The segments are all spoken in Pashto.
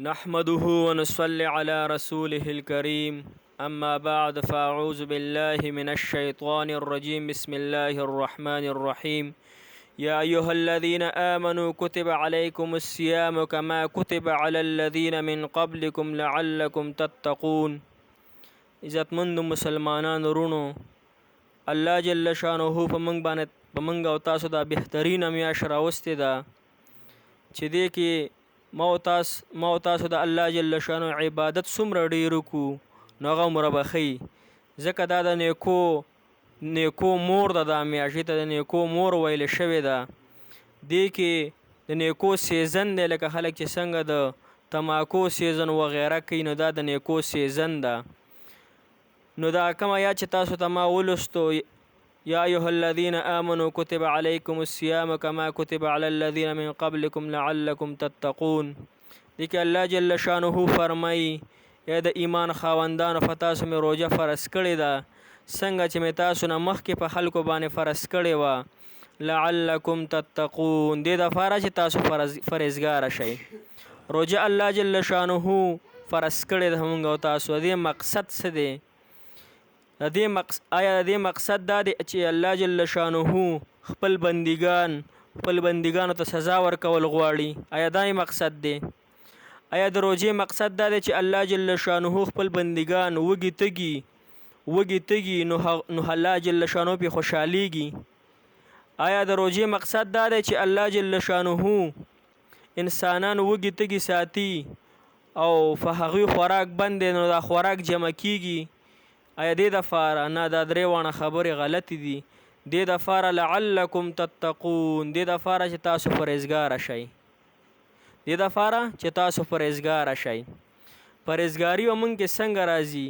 نحمده ونصلي على رسوله الكريم أما بعد فأعوذ بالله من الشيطان الرجيم بسم الله الرحمن الرحيم يا أيها الذين آمنوا كتب عليكم الصيام كما كتب على الذين من قبلكم لعلكم تتقون. عزتمند مسلمانان ورونو، الله جل شانه په منګ او تاسو دا بهترین میاشت راوستې ده چې دې کې ما او تاسو د الله جل شانه عبادت څومره ډېر وکړو نو هغه عمره بخي، ځکه دا د نیکو مور ده. دا میاشتې ته د نیکو مور ویل شوې ده. دې کې د نیکو سیزن دی، لکه خلک چې څنګه د تماکو سیزن وغیره کوي، نو دا د نیکو سیزن ده. نو دا کوم آیات چې تاسو ته ما ولوستو، یا ایها الذین آمنوا کتب علیکم الصیام کما کتب علی الذین من قبلکم لعلکم تتقون. دې کې الله جل شانه فرمایي یا د ایمان خاوندانو په تاسو مې روژه فرض کړې ده څنګه چې مې تاسو نه مخکې په خلکو باندې فرض کړې وه، لعلکم تتقون، دې دپاره چې تاسو فرزګاره شئ. روژه الله جل شانه فرض کړې ده موږ او تاسو. دې مقصد څه دی؟ آیا د دې مقصد دا دی چې الله جل شانه خپل بندګانو ته سزا ورکول غواړي؟ آیا دا یې مقصد دی؟ آیا د روژې مقصد دا دی چې الله جل شانه خپل بندګان وږي تږي نو الله جل شانه پې خوشحالیږي؟ آیا د روژې مقصد دا دی چې الله جل شانه انسانان وږي تږي ساتي او په هغوی خوراک بند دی نو دا خوراک جمع کیږي؟ آیا دې دپاره نه، دا درې واړه خبرې غلطې دي. دې دپاره لعلکم تتقون، دې دپاره چې تاسو پرهیزګاره شئ، دې دپاره چې تاسو پرهیزګاره شئ. پرهیزګاري به موږ کې څنګه راځي؟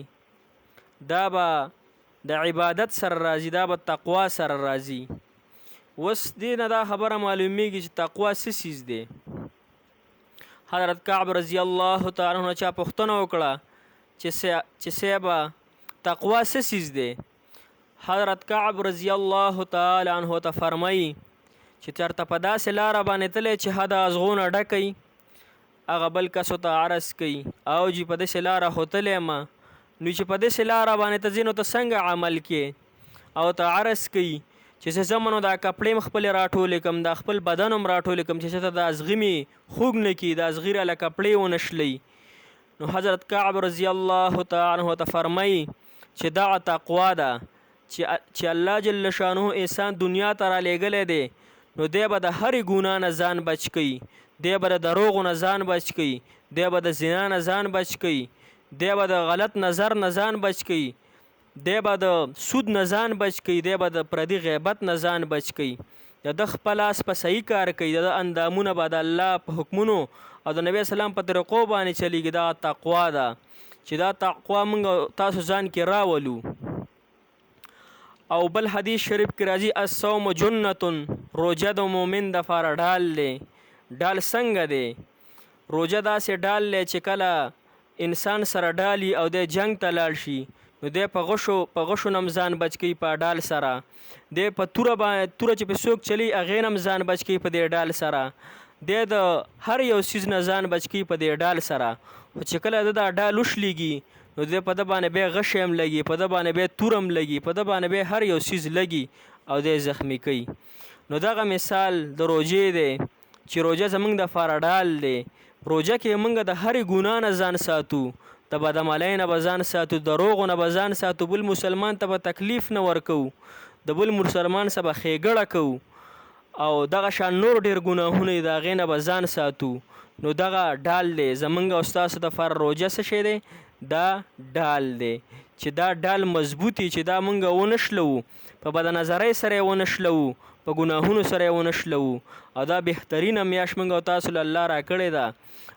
دا به د عبادت سره راځي، دا به تقوا سره راځي. اوس دې نه دا خبره معلومیږي چې تقوا څه څیز دی. حضرت کعب رضی الله تعالی عنه چا پوښتنه وکړه چې صاحبه تقوا څه څیز دی؟ حضرت کعب رضی الله تعالی عنه ته فرمایي چې چېرته په داسې لاره باندې تللی چې حد ازغونه ډکوي، هغه بل کسو ته عرض کوي او جي په داسې لاره خو تللی یم، نو چې په داسې لاره باندې ته ځې نو ته څنګه عمل کې؟ او ته عرض کوي چې زه ځم نو دا کپړې م خپلې راټولې کړم، دا خپل بدن هم راټولې کړم چې ته د ازغي مې خوږ نه کړي، د ازغي راله کپړې ونه شلوي. نو حضرت کعب رضی الله تعالی عنه ته فرمایي چې دا تقوا ده چې الله جل شانه انسان دنیا ته رالیږلی دی، نو دی به د هرې ګناه نه ځان بچ کوي، دی به د دروغو نه ځان بچ کوي، دی به د زنا نه ځان بچ کوي، دی به د غلط نظر نه ځان بچ کوي، دی به د سود نه ځان بچ کوي، دی به د پردي غیبت نه ځان بچ کوي. د خپل لاس په صحیح کار کوي، د اندامونه به د الله په حکمونو او د نبی اسلام په طریقو باندې چلیږي. دا تقوا ده چې دا تقوا موږ تاسو ځان کې راولو. او بل حدیث شریف کې راځي الصوم جنة، روژه د مؤمن دپاره ډال دی. ډال څنګه دی؟ روژه داسې ډال دی چې کله انسان سره ډالي او دی جنگ ته لاړ شي نو دی په غشو نه ځان بچ کوي په ډال سره، دی په توره چې په څوک چلی هغې نه ځان بچ کوي په دې ډال سره، دی د هر یو څیز نه ځان بچ کوي په دې ډال سره. خو چې کله د دا ډال وشلیږي نو دی په ده باندې بیا غشی هم لګي، په ده باندې بیا تور هم لګي، په ده باندې بیا هر یو څیز لګي او دی زخمی کوي. نو دغه مثال د روژې دی چې روژه زموږ دپاره ډال دی. روژه کې موږ د هرې ګناه نه ځان ساتو، د بدعملۍ نه به ځان ساتو، د دروغو نه به ځان ساتو، بل مسلمان ته به تکلیف نه ورکوو، د بل مسلمان سره به ښېګړه کوو او دغه شان نور ډېر ګناهونه دي، د هغې نه به ځان ساتو. نو دغه ډال دی زموږ او ستاسو دپاره. روژه څه شی دی؟ دا ډال دی چې دا ډال مضبوطي، چې دا موږ ونه شلوو، په بدنظرۍ سره یې ونه شلوو، په ګناهونو سره یې ونه شلوو. او دا بهترینه میاشت موږ او تاسو له الله راکړې ده.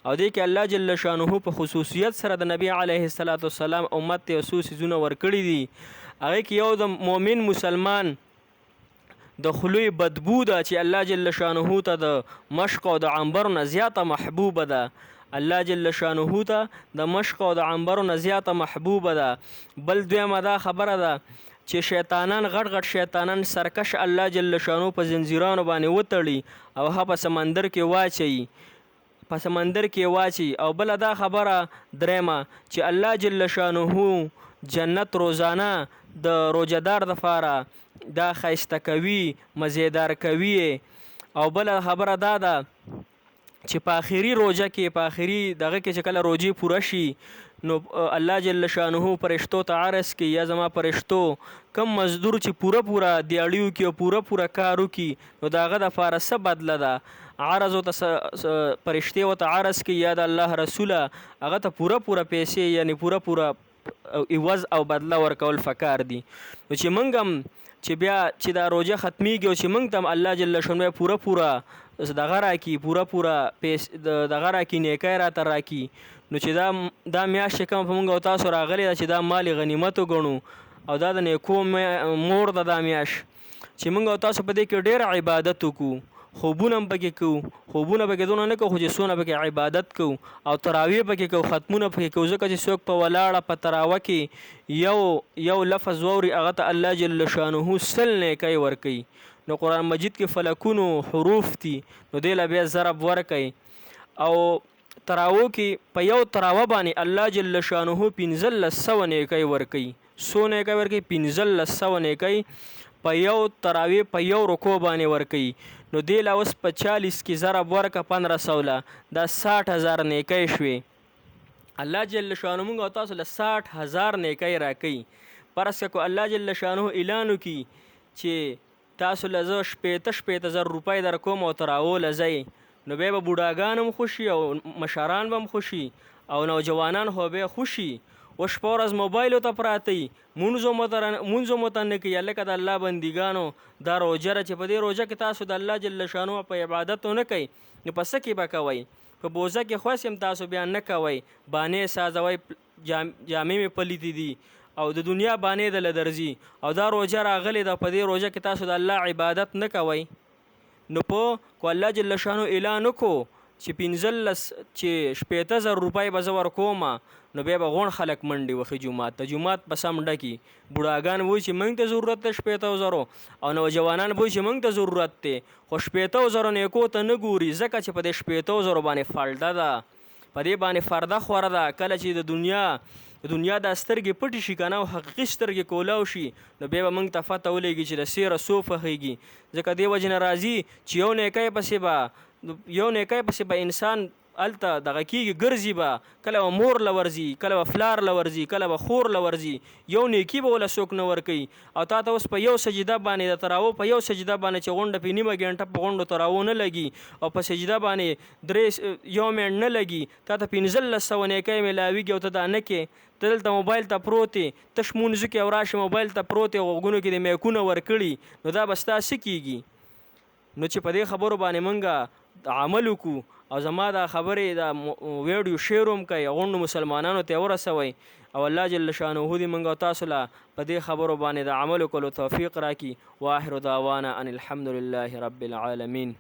او دې کې الله جل شانه په خصوصیت سره د نبی علیه السلام امت ته څو څیزونه ورکړي دي. هغې کې یو د مؤمن مسلمان د خولې بدبو ده چې الله جل شانه ته د مشق او د عنبرو نه زیاته محبوبه ده. الله جل شانه ته د مشق او د عنبرو نه زیاته محبوبه ده. بل دویمه دا خبره ده چې شیطانان غټ شیطانان سرکش الله جل شانه په زنجیرانو باندې وتړي او هغه په سمندر کې واچوي. په سمندر کې واچي. او بله دا خبره درېمه چې الله جل شانه جنت روزانه د روجهدار دپاره دا ښایسته کوي، مزیدار کوي. او بله خبره دا ده چې په آخري روجه کې په آخري دغه کې چې کله روجې پوره شي نو الله جل شانه فرشتو ته عرض کوي یا زما فرشتو کم مزدور چې پوره دیاړي وکړي او پوره کار وکړي نو د هغه دپاره څه بدله ده. عرض ورته فرشتې ورته عرض کوي یا د الله رسوله هغه ته پوره پیسې یعنی پوره عوض او بدله ورکول فکار دي. نو چې موږ هم چې بیا چې دا روجه ختمیږي او چې موږ ته هم الله جل شانه پوره دغه راکړي پوره دغه راکړي نیکی راته راکړي نو چې دا میاشت چې کوم په موږ او تاسو راغلی ده چې دا مال غنیمت وګڼو او دا د نیکو مور ده دا میاشت چې موږ او تاسو په دې کې ډېر عبادت وکړو، خوبونه هم پکې کوو، خوبونه پکې دونه نه کوو خو چې څونه پکې عبادت کوو او تراویح پکې کوو، ختمونه پکې کوو. ځکه چې څوک په ولاړه په تراوه کې یو لفظ واوري هغه ته الله جل شانه 100 نیکی ورکوي. نو قرآن مجید کې فلکونو حروف دي نو دې له بیا ضرب ورکوي. او تراوو کې په یو تراوه باندې الله جل شانه 1500 نیکی ورکوي. څو نیکی ورکوي؟ 1500 نیکی په یو تراویح په یو رکوع باندې ورکوي. نو دې له اوس په 40 کې ضرب ورکه 1500 له دا 60,000 نیکی شوې. الله جل شانه موږ او تاسو له 60,000 نیکی راکوي. فرض کړه الله جل شانه اعلان وکړي چې تاسو له زه 60,000 روپۍ در کوم او تراوو له ځئ نو بیا به بوډاګان هم خوشي او مشران به هم خوشي او نوجوانان خو بیا خوشي. اوس شپه ورځ موبایلو ته پراته وي مونځ مو ته نه کوي. هلکه د الله بندګانو دا روجه ده چې په دې روجه کې تاسو د الله جل شانه په عبادت نه کوئ نو په څه کې به کوئ؟ په بوزه کې خوښ یم تاسو بیا نه کوئ، بانې سازوئ، جامې مې پلیتې دي او د دنیا بانې دله درځي او دا روجه راغلې ده په دې روجه کې تاسو د الله عبادت نه کوئ. نو کو الله جل شانه اعلان وکړو چې 60,000 روپۍ به زه ورکوم نو بیا به غون خلک منډې وخي جومات په سم ډکي. بوډاګان وایي چې موږ ته ضرورت دی 60,000 او نوجوانان وایي چې موږ ته ضرورت دی خو 60,000 نیکو ته نه ګوري ځکه چې په دې 60,000 باندې فالټه ده، په دې باندې فرده خوره ده. کله چې د دنیا دا سترګې پټې شي که نه او حقیقي سترګې کولاو شي نو بیا به موږ ته فتح ولګي چې د سیره څو خوښېږي. ځکه دې وجې نه راځي چې یو نیکی پسې به انسان هلته دغه کېږي ګرځي به کله به مور له ورځي، کله به فلار له ورځي، کله به خور له ورځي، یو نیکي به وله څوک نه ورکوي. او تا ته اوس په یو سجده باندې د تراوو په یو سجده باندې چې غونډه پې نیمه ګنټه په غونډو تراوو نه لګي او په سجده باندې یو منټ نه لګي تا ته 1500 نیکی میلاویږي او ته دا نه کې. ته دلته موبایل ته پروت یې تش مونځ کې او راشې موبایل ته پروت یې غوږونو کې د میکونه ورکړي نو دا به ستا څه کېږي؟ نو چې په دې خبرو باندې موږ عمل وکړو او زما دا خبرې دا ویډیو شیر هم کوي غونډو مسلمانانو ته ورسوئ او الله جل شانه دې موږ او تاسو له په دې خبرو باندې د عمل کولو توفیق راکړي. واخر دعوانا ان الحمد لله رب العالمین.